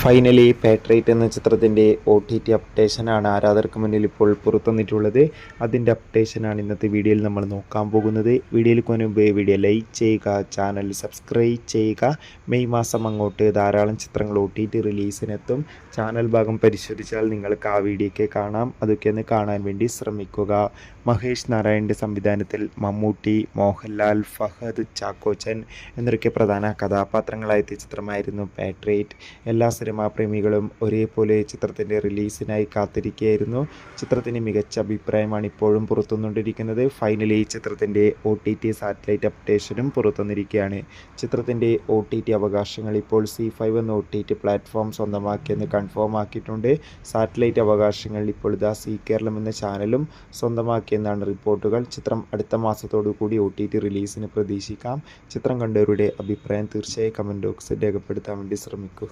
Finally patriot എന്ന ചിത്രത്തിൻ്റെ OTT അപ്ഡേഷനാണ് ആരാധകർക്ക് മുന്നിൽ ഇപ്പോൾ പുറത്തുവന്നിട്ടുള്ളത്. അതിൻ്റെ അപ്ഡേഷനാണ് ഇന്നത്തെ വീഡിയോയിൽ നമ്മൾ നോക്കാൻ പോകുന്നത്. വീഡിയോയിലേക്ക് മുൻപ് വീഡിയോ ലൈക്ക് ചെയ്യുക, ചാനൽ സബ്സ്ക്രൈബ് ചെയ്യുക. മെയ് മാസം അങ്ങോട്ട് ധാരാളം ചിത്രങ്ങൾ OTT റിലീസിനെത്തും. ചാനൽ ഭാഗം പരിശോധിച്ചാൽ നിങ്ങൾക്ക് ആ വീഡിയോയ്ക്ക് കാണാം. അതൊക്കെ ഒന്ന് കാണാൻ വേണ്ടി ശ്രമിക്കുക. മഹേഷ് നാരായണൻ്റെ സംവിധാനത്തിൽ മമ്മൂട്ടി, മോഹൻലാൽ, ഫഹദ്, ചാക്കോച്ചൻ എന്നൊക്കെ പ്രധാന കഥാപാത്രങ്ങളായെത്തിയ ചിത്രമായിരുന്നു പാട്രിയറ്റ്. എല്ലാ സിനിമാ പ്രേമികളും ഒരേപോലെ ചിത്രത്തിൻ്റെ റിലീസിനായി കാത്തിരിക്കുകയായിരുന്നു. ചിത്രത്തിന് മികച്ച അഭിപ്രായമാണ് ഇപ്പോഴും പുറത്തുവന്നുകൊണ്ടിരിക്കുന്നത്. ഫൈനലി ചിത്രത്തിൻ്റെ OTT സാറ്റലൈറ്റ് അപ്ഡേഷനും പുറത്തുവന്നിരിക്കുകയാണ്. ചിത്രത്തിൻ്റെ OTT അവകാശങ്ങൾ ഇപ്പോൾ C5 എന്ന OTT പ്ലാറ്റ്ഫോം സ്വന്തമാക്കിയെന്ന് കൺഫേം ആക്കിയിട്ടുണ്ട്. സാറ്റലൈറ്റ് അവകാശങ്ങൾ ഇപ്പോൾ സീ കേരളം എന്ന ചാനലും സ്വന്തമാക്കിയെന്നാണ് റിപ്പോർട്ടുകൾ. ചിത്രം അടുത്ത മാസത്തോടു കൂടി OTT റിലീസിന് പ്രതീക്ഷിക്കാം. ചിത്രം കണ്ടവരുടെ അഭിപ്രായം തീർച്ചയായും കമൻറ്റ് ബോക്സിൽ രേഖപ്പെടുത്താൻ വേണ്ടി ശ്രമിക്കൂ.